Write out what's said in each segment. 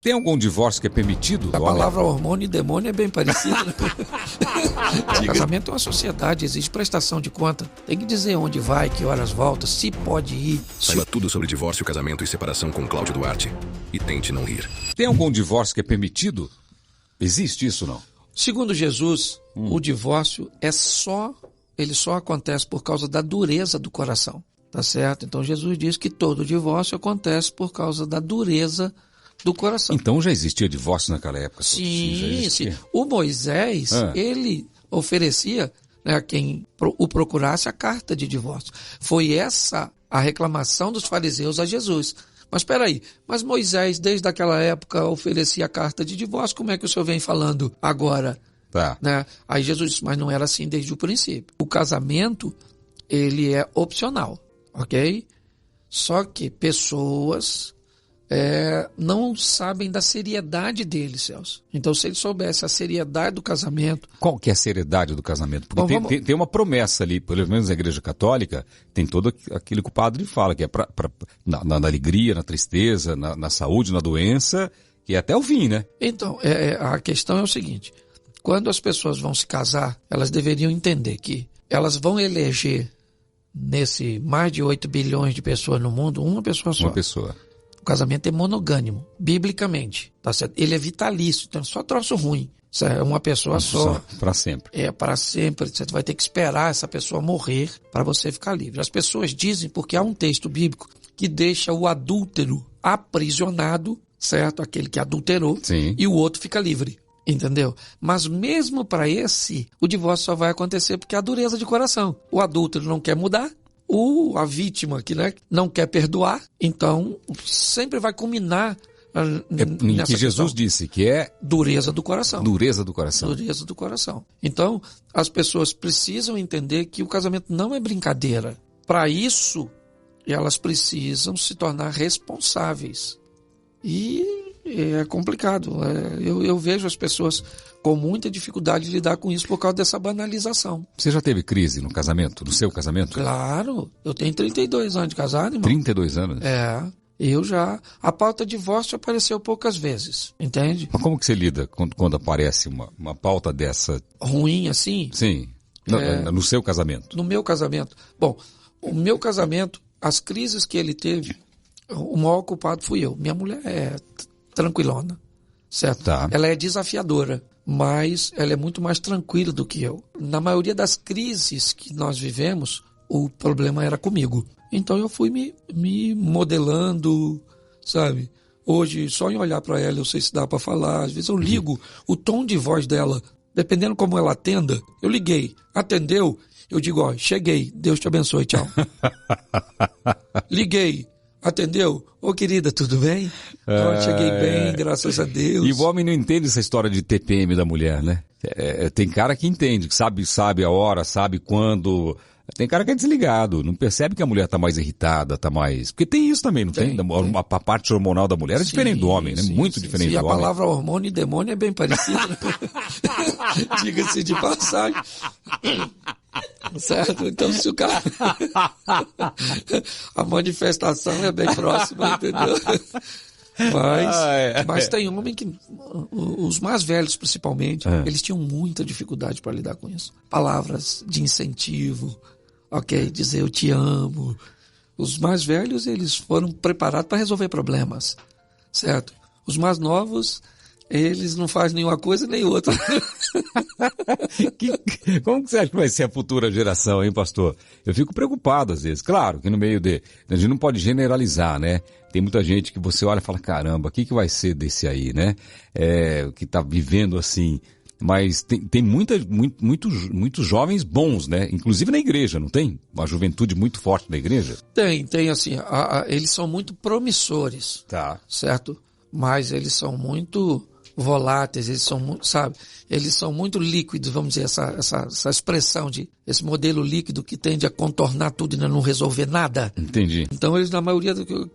Tem algum divórcio que é permitido? A palavra hormônio e demônio é bem parecida. Né? O casamento é uma sociedade, existe prestação de conta. Tem que dizer onde vai, que horas volta, se pode ir. Saiba tudo sobre divórcio, casamento e separação com Cláudio Duarte. E tente não rir. Tem algum divórcio que é permitido? Existe isso, não? Segundo Jesus, o divórcio ele só acontece por causa da dureza do coração. Tá certo? Então Jesus diz que todo divórcio acontece por causa da dureza do coração. Então já existia divórcio naquela época? Sim. O Moisés, ele oferecia, né, a quem o procurasse a carta de divórcio. Foi essa a reclamação dos fariseus a Jesus. Mas espera aí, mas Moisés desde aquela época oferecia a carta de divórcio, como é que o senhor vem falando agora? Tá. Né? Aí Jesus disse, mas não era assim desde o princípio. O casamento, ele é opcional, ok? Só que pessoas não sabem da seriedade dele, Celso. Então, se ele soubesse a seriedade do casamento... Qual que é a seriedade do casamento? Porque tem uma promessa ali, pelo menos na Igreja Católica, tem todo aquilo que o padre fala, que é na alegria, na tristeza, na saúde, na doença, que é até o fim, né? Então, a questão é o seguinte, quando as pessoas vão se casar, elas deveriam entender que elas vão eleger, nesse mais de 8 bilhões de pessoas no mundo, uma pessoa só. Uma pessoa. O casamento é monogâmico, biblicamente, tá certo? Ele é vitalício, então é só troço ruim. Isso é uma pessoa só. Para sempre. É, para sempre. Você vai ter que esperar essa pessoa morrer para você ficar livre. As pessoas dizem, porque há um texto bíblico que deixa o adúltero aprisionado, certo? Aquele que adulterou. Sim. E o outro fica livre. Entendeu? Mas mesmo para esse, o divórcio só vai acontecer porque há dureza de coração. O adúltero não quer mudar. A vítima que, né, não quer perdoar, então sempre vai culminar em que Jesus disse que é dureza do coração. Dureza do coração. Dureza do coração. Então, as pessoas precisam entender que o casamento não é brincadeira. Para isso, elas precisam se tornar responsáveis. E é complicado. Eu vejo as pessoas com muita dificuldade de lidar com isso por causa dessa banalização. Você já teve crise no casamento, no seu casamento? Claro, eu tenho 32 anos de casado, irmão. 32 anos? Eu já... A pauta divórcio apareceu poucas vezes, entende? Mas como que você lida quando aparece uma pauta dessa? Ruim assim? Sim, no seu casamento. No meu casamento. Bom, o meu casamento, as crises que ele teve, o maior culpado fui eu. Minha mulher é tranquilona, certo? Tá. Ela é desafiadora, mas ela é muito mais tranquila do que eu. Na maioria das crises que nós vivemos, o problema era comigo. Então eu fui me modelando, sabe? Hoje, só em olhar para ela, eu sei se dá para falar. Às vezes eu ligo o tom de voz dela, dependendo como ela atenda. Eu liguei, atendeu, eu digo, ó, cheguei, Deus te abençoe, tchau. Liguei, atendeu? Ô querida, tudo bem? Cheguei bem, graças a Deus. E o homem não entende essa história de TPM da mulher, né? Tem cara que entende, que sabe a hora, sabe quando. Tem cara que é desligado, não percebe que a mulher tá mais irritada, tá mais... Porque tem isso também, não tem? A parte hormonal da mulher é diferente do homem, né? Muito diferente do homem. E a palavra hormônio e demônio é bem parecida. Diga-se de passagem. Certo? Então, se o cara... a manifestação é bem próxima, entendeu? Mas tem homem que... Os mais velhos, principalmente, eles tinham muita dificuldade para lidar com isso. Palavras de incentivo, ok? Dizer eu te amo. Os mais velhos, eles foram preparados para resolver problemas, certo? Os mais novos... Eles não fazem nenhuma coisa nem outra. Como que você acha que vai ser a futura geração, hein, pastor? Eu fico preocupado às vezes. Claro que no meio a gente não pode generalizar, né? Tem muita gente que você olha e fala, caramba, o que vai ser desse aí, né? Que tá vivendo assim. Mas tem muitos jovens bons, né? Inclusive na igreja, não tem? Uma juventude muito forte na igreja? Tem assim, eles são muito promissores, tá, certo? Mas eles são muito... voláteis, eles são muito, sabe? Eles são muito líquidos, vamos dizer, essa expressão esse modelo líquido que tende a contornar tudo e não resolver nada. Entendi. Então eles, na maioria,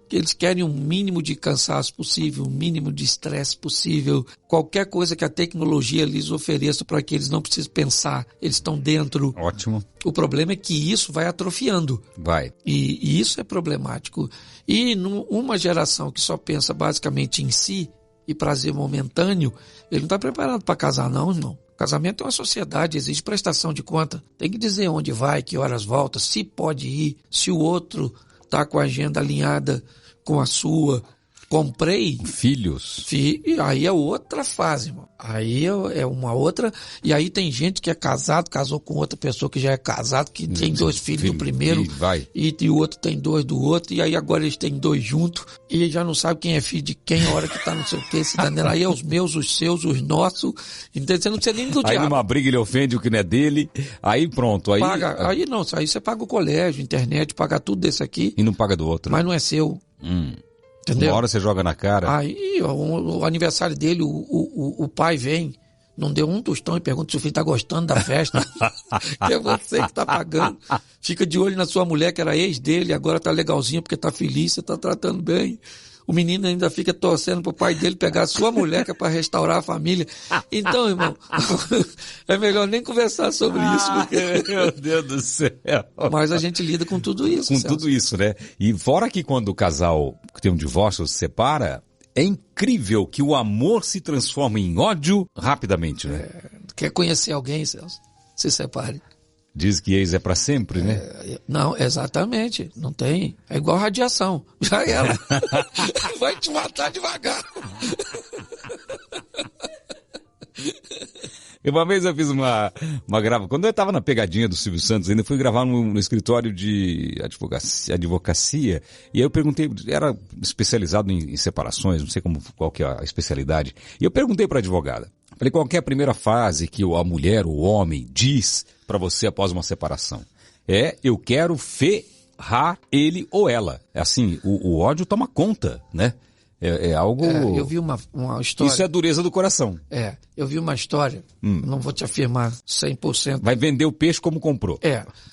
eles querem um mínimo de cansaço possível, um mínimo de estresse possível, qualquer coisa que a tecnologia lhes ofereça para que eles não precisem pensar, eles estão dentro. Ótimo. O problema é que isso vai atrofiando. Vai. E isso é problemático. E uma geração que só pensa basicamente em si, e prazer momentâneo, ele não está preparado para casar não, irmão. Casamento é uma sociedade, exige prestação de conta. Tem que dizer onde vai, que horas volta, se pode ir, se o outro está com a agenda alinhada com a sua. Comprei. Filhos. E aí é outra fase, irmão. Aí é uma outra. E aí tem gente que é casado, casou com outra pessoa que já é casado, que tem 2 filhos do primeiro. E o outro tem 2 do outro. E aí agora eles têm 2 juntos. E já não sabe quem é filho de quem, a hora que tá não sei o que, se dando. Aí é os meus, os seus, os nossos. Entendeu? Você não precisa nem do diabo. Aí numa briga ele ofende o que não é dele. Aí pronto. Aí você paga o colégio, internet, paga tudo desse aqui. E não paga do outro. Mas não é seu. Entendeu? Uma hora você joga na cara. Aí, o aniversário dele, o pai vem, não deu um tostão e pergunta se o filho tá gostando da festa. Que é você que tá pagando. Fica de olho na sua mulher, que era ex dele, agora tá legalzinha porque tá feliz, você tá tratando bem. O menino ainda fica torcendo pro pai dele pegar a sua mulher, que é pra restaurar a família. Então, irmão, é melhor nem conversar sobre isso. Porque... Meu Deus do céu. Mas a gente lida com tudo isso. Com tudo isso, né? E fora que quando o casal que tem um divórcio se separa, é incrível que o amor se transforma em ódio rapidamente, né? Quer conhecer alguém, Celso? Se separe. Diz que ex é pra sempre, né? Não, exatamente. Não tem. É igual radiação. Já era. Vai te matar devagar. Uma vez eu fiz uma gravação. Quando eu estava na pegadinha do Silvio Santos, ainda fui gravar no escritório de advocacia. E aí eu perguntei, era especializado em separações, não sei qual que é a especialidade. E eu perguntei para a advogada. Falei, qual que é a primeira frase que a mulher, o homem, diz para você após uma separação? Eu quero ferrar ele ou ela. É assim, o ódio toma conta, né? É algo... eu vi uma história... Isso é a dureza do coração. Eu vi uma história, não vou te afirmar 100%. Vai vender o peixe como comprou.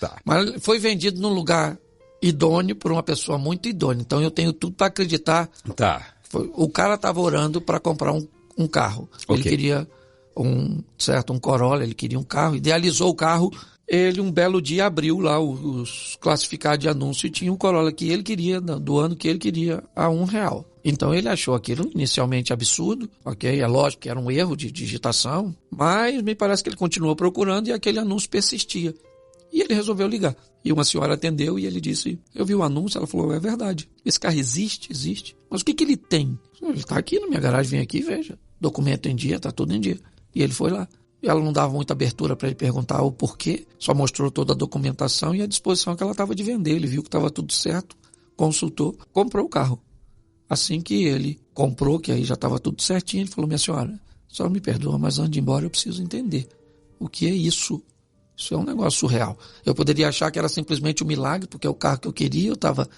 Tá. Mas foi vendido num lugar idôneo por uma pessoa muito idônea. Então eu tenho tudo para acreditar. Tá. O cara estava orando para comprar um carro. Okay. Ele queria um Corolla, ele queria um carro, idealizou o carro. Ele um belo dia abriu lá os classificados de anúncio e tinha um Corolla que ele queria, do ano que ele queria, a R$1. Então ele achou aquilo inicialmente absurdo, ok? É lógico que era um erro de digitação, mas me parece que ele continuou procurando e aquele anúncio persistia. E ele resolveu ligar. E uma senhora atendeu e ele disse, eu vi o anúncio, ela falou, é verdade, esse carro existe. Mas o que ele tem? Ele está aqui na minha garagem, vem aqui e veja. Documento em dia, está tudo em dia. E ele foi lá. E ela não dava muita abertura para ele perguntar o porquê, só mostrou toda a documentação e a disposição que ela estava de vender. Ele viu que estava tudo certo, consultou, comprou o carro. Assim que ele comprou, que aí já estava tudo certinho, ele falou, minha senhora, só me perdoa, mas antes de ir embora eu preciso entender. O que é isso? Isso é um negócio surreal. Eu poderia achar que era simplesmente um milagre, porque é o carro que eu queria, eu estava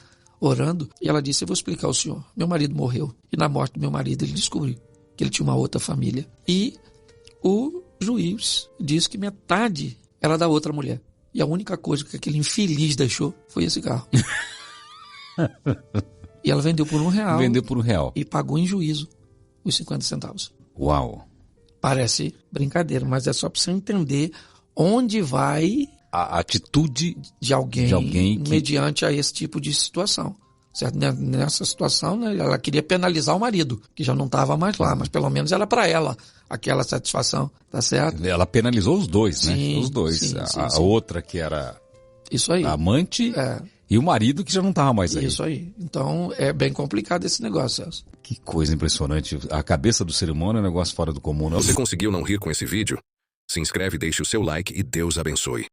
orando. E ela disse, eu vou explicar ao senhor. Meu marido morreu. E na morte do meu marido ele descobriu que ele tinha uma outra família. E o juiz disse que metade era da outra mulher. E a única coisa que aquele infeliz deixou foi esse carro. E ela vendeu por R$1. Vendeu por R$1. E pagou em juízo os 50 centavos. Uau. Parece brincadeira, mas é só para você entender onde vai a atitude de alguém que... mediante a esse tipo de situação. Certo? Nessa situação, né, ela queria penalizar o marido, que já não estava mais lá, mas pelo menos era para ela aquela satisfação, tá certo? Ela penalizou os dois, né? Sim, os dois. Sim. A outra que era isso aí. A amante e o marido que já não estava mais aí. Isso aí. Então é bem complicado esse negócio, Celso. Que coisa impressionante. A cabeça do ser humano é um negócio fora do comum. Não? Você conseguiu não rir com esse vídeo? Se inscreve, deixe o seu like e Deus abençoe.